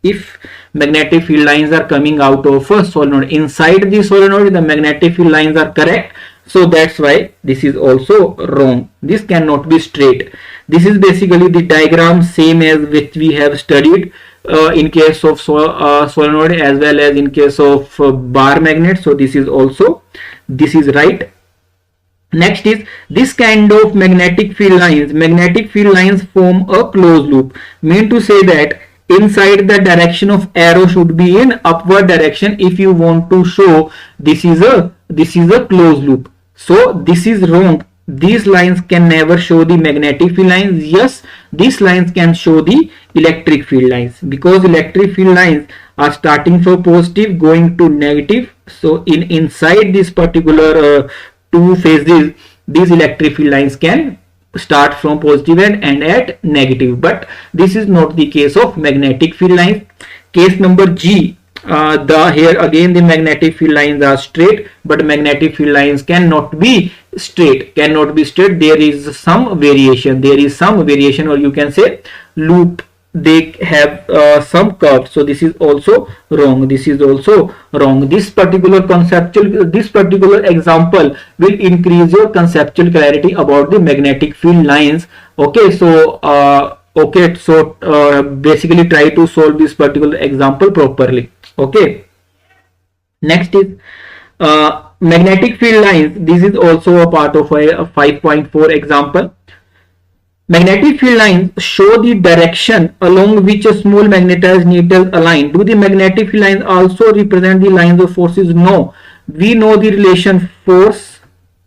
Speaker 1: if magnetic field lines are coming out of a solenoid, inside the solenoid the magnetic field lines are correct, so that's why this is also wrong. This cannot be straight. This is basically the diagram same as which we have studied in case of solenoid as well as in case of bar magnet. So this is right. Next is this kind of magnetic field lines form a closed loop, mean to say that inside the direction of arrow should be in upward direction if you want to show this is a closed loop. So this is wrong. These lines can never show the magnetic field lines. Yes, these lines can show the electric field lines, because electric field lines are starting from positive going to negative. So inside this particular two phases, these electric field lines can start from positive and end at negative, but this is not the case of magnetic field lines. Case number G, here again the magnetic field lines are straight, but magnetic field lines cannot be straight. There is some variation, or you can say loop. They have some curve. So this is also wrong. This particular example will increase your conceptual clarity about the magnetic field lines. Okay, so basically try to solve this particular example properly. Okay, next is magnetic field lines. This is also a part of a 5.4 example. Magnetic field lines show the direction along which a small magnetized needle align. Do the magnetic field lines also represent the lines of forces? No. We know the relation force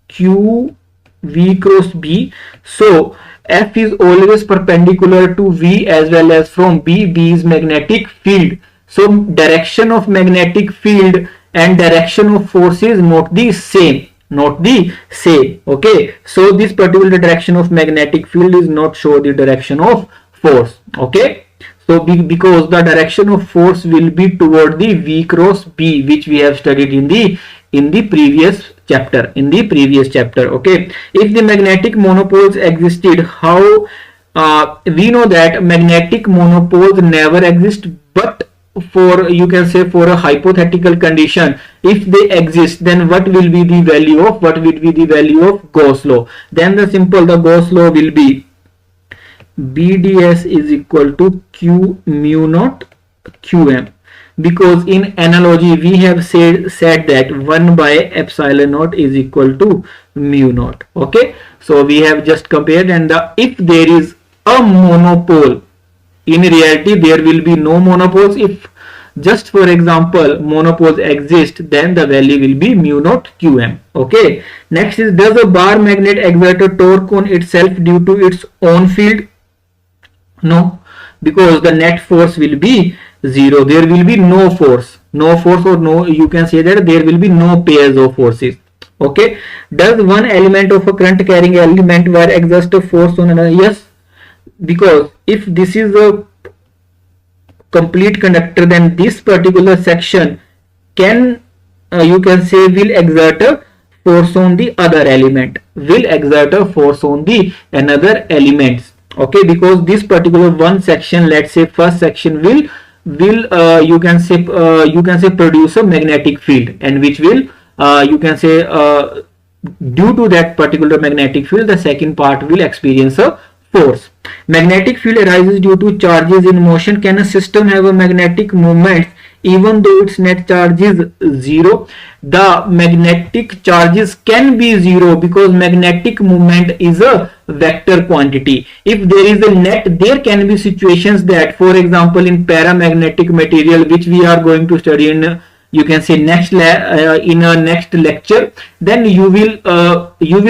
Speaker 1: Q V cross B. So F is always perpendicular to V as well as from B. B is magnetic field. So direction of magnetic field and direction of force is not the same. Okay, so this particular direction of magnetic field is not show the direction of force. Okay, so because the direction of force will be toward the V cross B, which we have studied in the previous chapter. Okay, if the magnetic monopoles existed, how we know that magnetic monopoles never exist, but for, you can say, for a hypothetical condition, if they exist, then what will be the value of Gauss law? Then the Gauss law will be BdS is equal to Q mu naught Qm, because in analogy we have said that 1 by epsilon naught is equal to mu naught. Okay, so we have just compared, and if there is a monopole, in reality there will be no monopoles. If just for example monopoles exist, then the value will be mu naught Qm. Okay, next is, does a bar magnet exert a torque on itself due to its own field? No, because the net force will be 0. There will be no force, or no, you can say that there will be no pairs of forces. Okay, does one element of a current carrying element wire exert a force on another? Yes, because if this is a complete conductor, then this particular section can you can say will exert a force on the other element, another elements. Okay, because this particular one section, let's say first section will you can say produce a magnetic field, and which will you can say due to that particular magnetic field, the second part will experience a force. Magnetic field arises due to charges in motion. Can a system have a magnetic moment even though its net charge is 0? The magnetic charges can be 0 because magnetic moment is a vector quantity. If there is a net, there can be situations that, for example, in paramagnetic material, which we are going to study in you can say next in a next lecture, then you will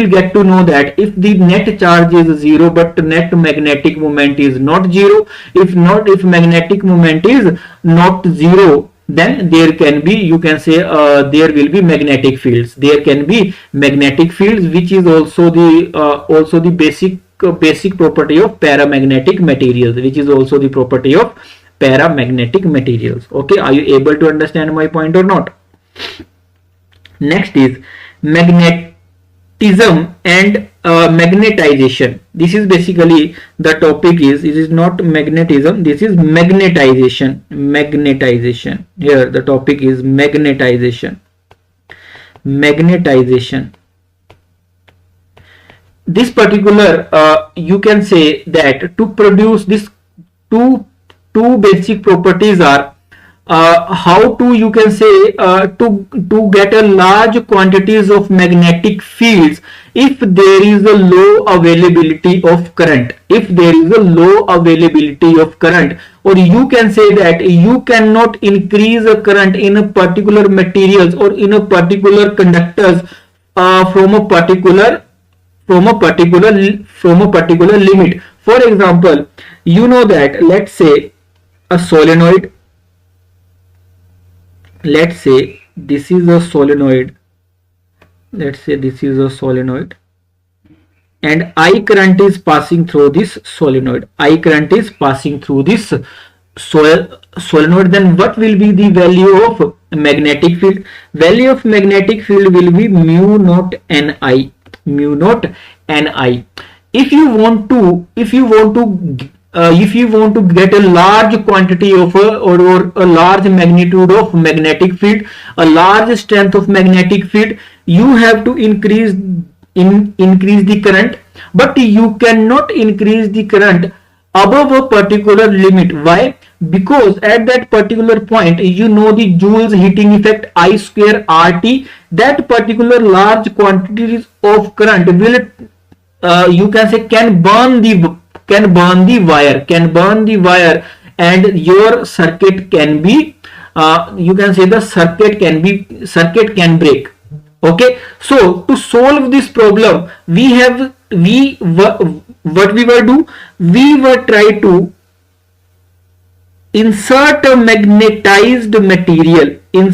Speaker 1: get to know that if the net charge is 0 but net magnetic moment is not 0, if magnetic moment is not 0, then there can be, you can say there will be magnetic fields. There can be magnetic fields, which is also the basic property of paramagnetic materials, Okay, are you able to understand my point or not? Next is magnetism and magnetization. This is basically the topic it is not magnetism, this is magnetization. Here the topic is magnetization. This particular you can say that to produce this two basic properties are how to, you can say, to get a large quantities of magnetic fields if there is a low availability of current. If there is a low availability of current, or you can say that you cannot increase a current in a particular materials or in a particular conductors from a particular limit. For example, you know that, let's say a solenoid, let's say this is a solenoid, let's say this is a solenoid, and I current is passing through this solenoid, I current is passing through this solenoid. Then what will be the value of magnetic field? Value of magnetic field will be mu naught Ni, mu naught Ni. If you want to get a large quantity of or a large magnitude of magnetic field, a large strength of magnetic field, you have to increase the current, but you cannot increase the current above a particular limit. Why? Because at that particular point, you know the Joule's heating effect, I square RT, that particular large quantities of current will you can say can burn the wire, and your circuit can be you can say the circuit can break. Okay, so to solve this problem, what we were try to insert a magnetized material in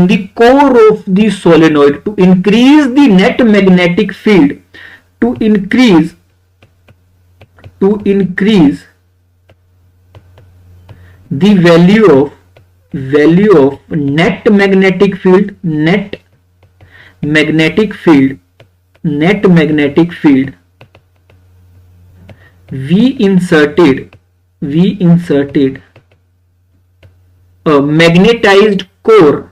Speaker 1: the core of the solenoid to increase the net magnetic field, to increase the value of net magnetic field, we inserted a magnetized core,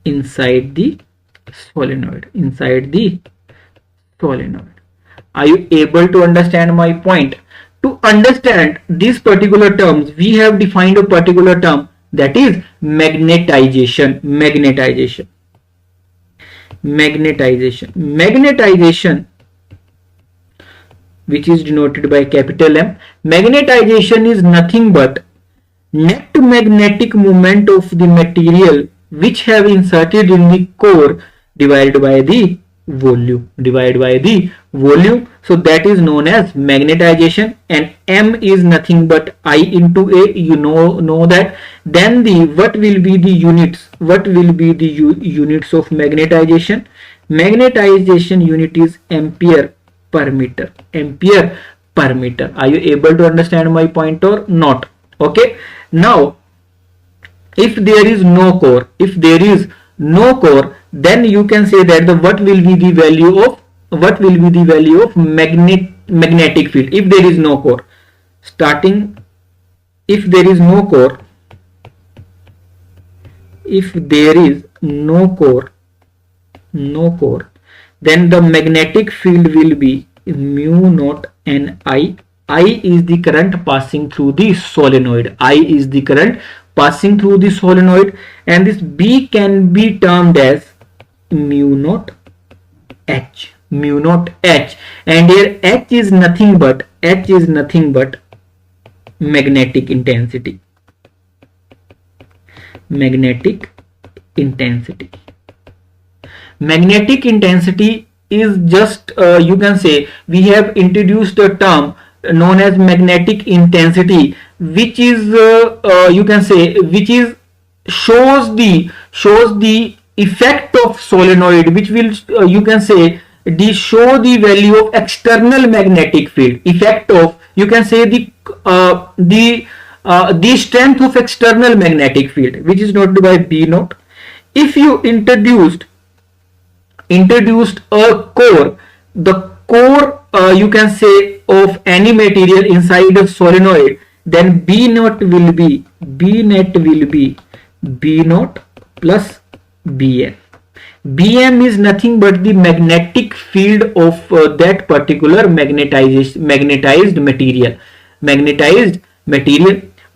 Speaker 1: inside the solenoid. Are you able to understand my point? To understand these particular terms, we have defined a particular term, that is magnetization. Magnetization, which is denoted by capital M. Magnetization is nothing but net magnetic moment of the material which have inserted in the core divided by the volume. So that is known as magnetization, and M is nothing but I into A, you know that. Then what will be the units of magnetization? Magnetization unit is ampere per meter. Are you able to understand my point or not? Okay, now if there is no core, then you can say that what will be the value of magnetic field if there is no core. If there is no core, then the magnetic field will be mu naught Ni. I is the current passing through the solenoid. And this B can be termed as mu naught H. And here H is nothing but magnetic intensity. Magnetic intensity is just you can say we have introduced a term known as magnetic intensity, which is you can say shows the effect of solenoid, which will you can say show the value of external magnetic field, effect of, you can say, the strength of external magnetic field, which is noted by B naught. If you introduced a core, the core you can say of any material inside a solenoid, then B naught will be B naught plus Bn. Bm is nothing but the magnetic field of that particular magnetized material.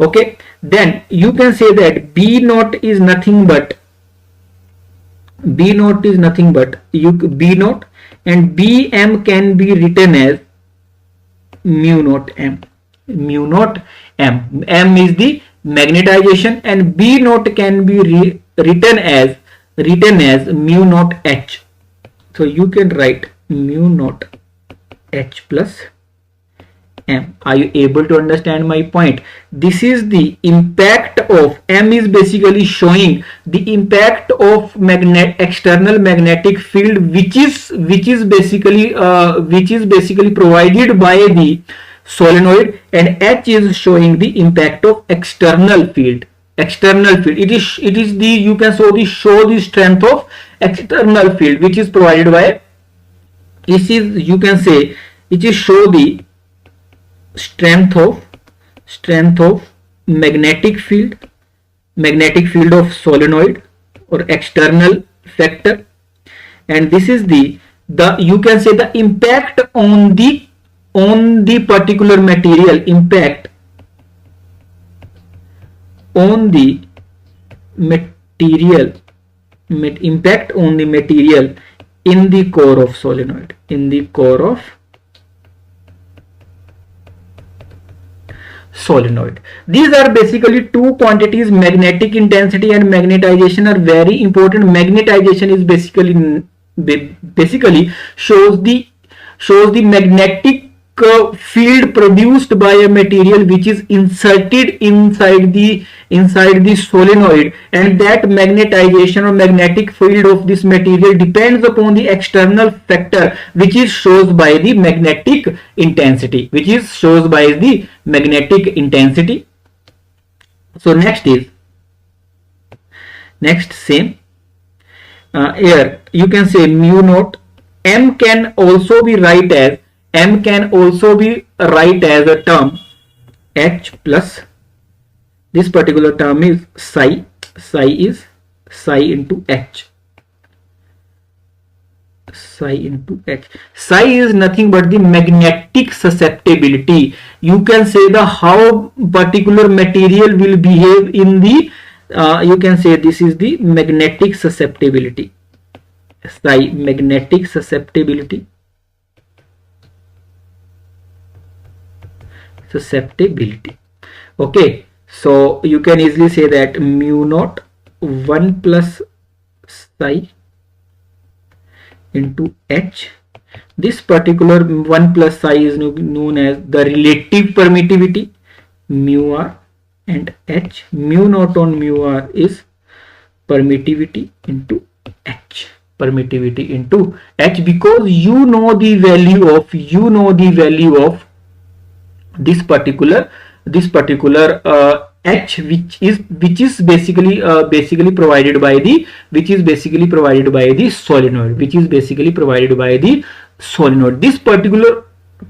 Speaker 1: Okay, then you can say that B naught is nothing but B naught, and Bm can be written as mu naught m. M is the magnetization, and B naught can be written as mu naught h. So you can write mu naught h plus m. Are you able to understand my point? This is the impact of M is basically showing the impact of external magnetic field which is basically provided by the solenoid, and H is showing the impact of external field. It is the, you can show the strength of external field which is provided by, this is, you can say, it is show the strength of magnetic field of solenoid or external factor, and this is the you can say the impact on the particular material, impact on the material in the core of solenoid, These are basically two quantities. Magnetic intensity and magnetization are very important. Magnetization is basically shows the magnetic field produced by a material which is inserted inside the solenoid, and that magnetization or magnetic field of this material depends upon the external factor which is shows by the magnetic intensity, So next same here you can say mu naught. M can also be write as a term H plus, this particular term is psi into H. Psi is nothing but the magnetic susceptibility. You can say the how particular material will behave in the you can say this is the magnetic susceptibility. Psi, magnetic susceptibility. Okay, so you can easily say that mu naught 1 plus psi into H. This particular 1 plus psi is known as the relative permittivity, mu r, and H. Mu naught on mu r is permittivity into H. Because you know the value of this particular H which is basically provided by the solenoid. This particular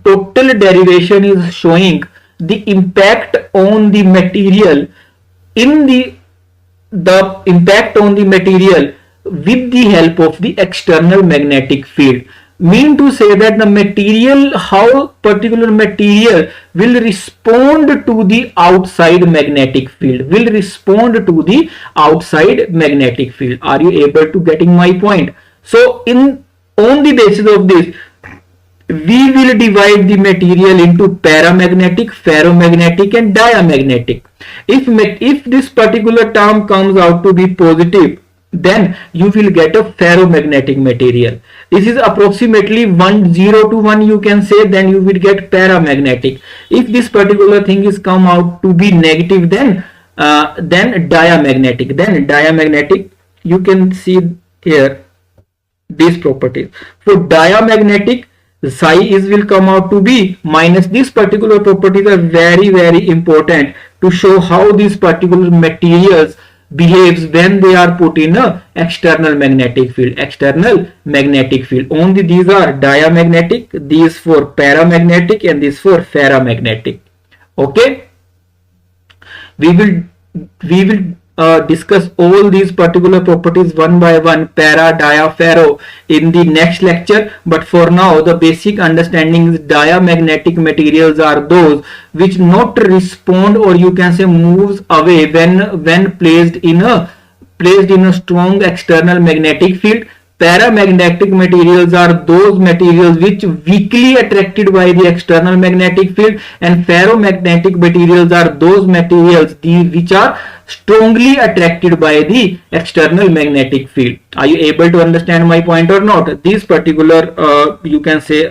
Speaker 1: total derivation is showing the impact on the material with the help of the external magnetic field. Mean to say that the material, how particular material will respond to the outside magnetic field, Are you able to getting my point? So on the basis of this, we will divide the material into paramagnetic, ferromagnetic, and diamagnetic. If this particular term comes out to be positive, then you will get a ferromagnetic material. This is approximately 0 to 1, you can say, then you will get paramagnetic. If this particular thing is come out to be negative, then diamagnetic. You can see here these properties. For diamagnetic, psi will come out to be minus. These particular properties are very, very important to show how these particular materials behaves when they are put in a external magnetic field. Only these are diamagnetic, these for paramagnetic, and this for ferromagnetic. Okay, we will discuss all these particular properties one by one, para, dia, ferro, in the next lecture. But for now, the basic understanding is diamagnetic materials are those which not respond, or you can say moves away when placed in a strong external magnetic field. Paramagnetic materials are those materials which weakly attracted by the external magnetic field, and ferromagnetic materials are those materials which are strongly attracted by the external magnetic field. Are you able to understand my point or not? These particular you can say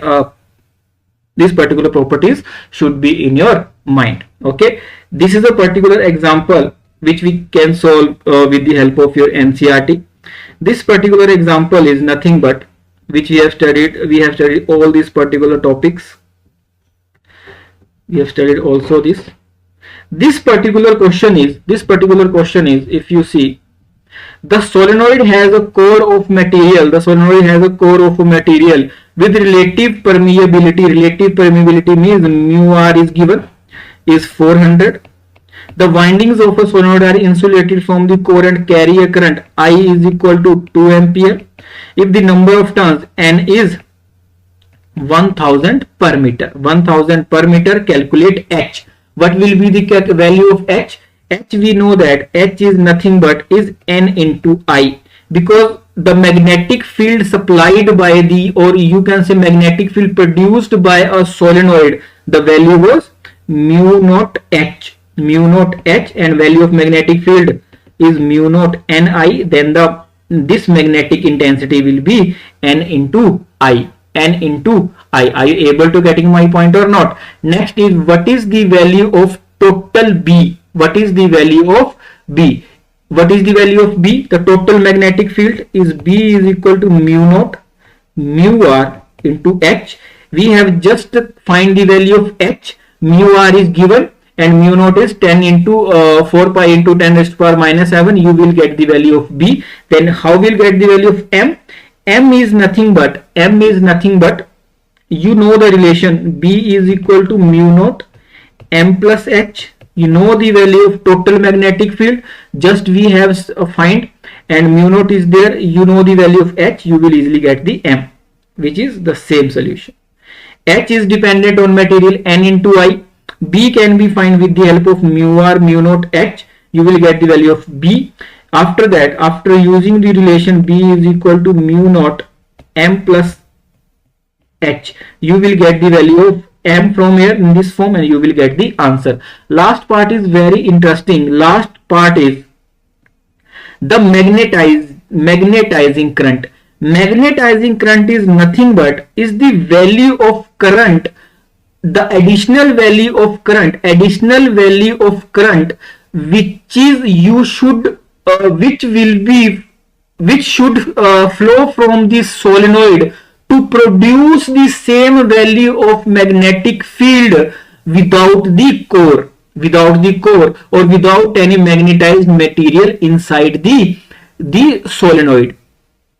Speaker 1: these particular properties should be in your mind. Okay, this is a particular example which we can solve with the help of your NCERT. This particular example is nothing but which we have studied all these particular topics. We have studied also this particular question is, if you see, the solenoid has a core of material, with relative permeability means mu r is given is 400. The windings of a solenoid are insulated from the core and carry a current I is equal to 2 ampere. If the number of turns N is 1000 per meter. Calculate H. What will be the value of H? H, we know that H is nothing but is N into I, because the magnetic field supplied by the, or you can say magnetic field produced by a solenoid, the value was mu naught H, and value of magnetic field is mu naught Ni. Then this magnetic intensity will be N into I. Are you able to getting my point or not? Next is, what is the value of total B? What is the value of B? The total magnetic field is B is equal to mu naught mu r into H. We have just find the value of H. Mu r is given and mu naught is 10 into 4 pi into 10 raised to power minus 7. You will get the value of B. Then how will get the value of M? M is nothing but you know the relation, B is equal to mu naught M plus H. You know the value of total magnetic field, just we have find, and mu naught is there, you know the value of H, you will easily get the M, which is the same solution. H is dependent on material N into I. B can be found with the help of mu r mu naught H. You will get the value of B. After that, after using the relation B is equal to mu naught M plus H, you will get the value of M from here in this form, and you will get the answer. Last part is very interesting. Last part is the magnetizing current. Magnetizing current is nothing but is the value of current, the additional value of current, which is which should flow from the solenoid to produce the same value of magnetic field without the core, or without any magnetized material inside the solenoid.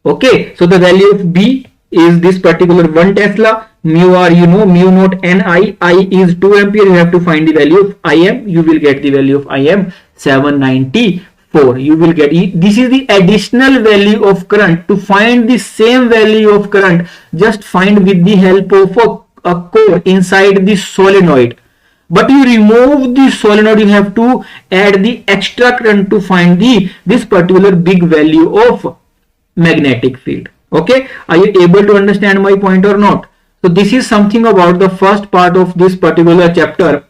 Speaker 1: Okay, so the value of B is this particular 1 Tesla. Mu r, you know, mu naught Ni, I is 2 ampere. You have to find the value of Im. You will get the value of Im 794. You will get, this is the additional value of current. To find the same value of current, just find with the help of a core inside the solenoid. But you remove the solenoid, you have to add the extra current to find this particular big value of magnetic field. Okay, are you able to understand my point or not? So this is something about the first part of this particular chapter,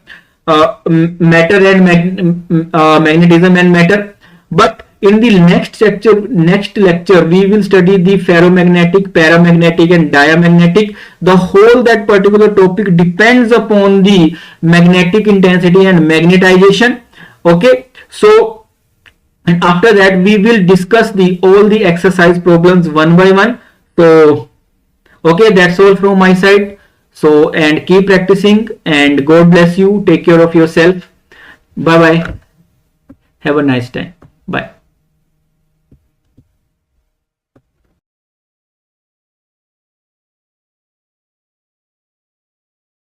Speaker 1: matter and magnetism and matter. But in the next lecture, we will study the ferromagnetic, paramagnetic and diamagnetic. The whole that particular topic depends upon the magnetic intensity and magnetization. Okay, so and after that we will discuss all the exercise problems one by one. So okay, that's all from my side. So, and keep practicing, and God bless you. Take care of yourself. Bye bye. Have a nice time. Bye.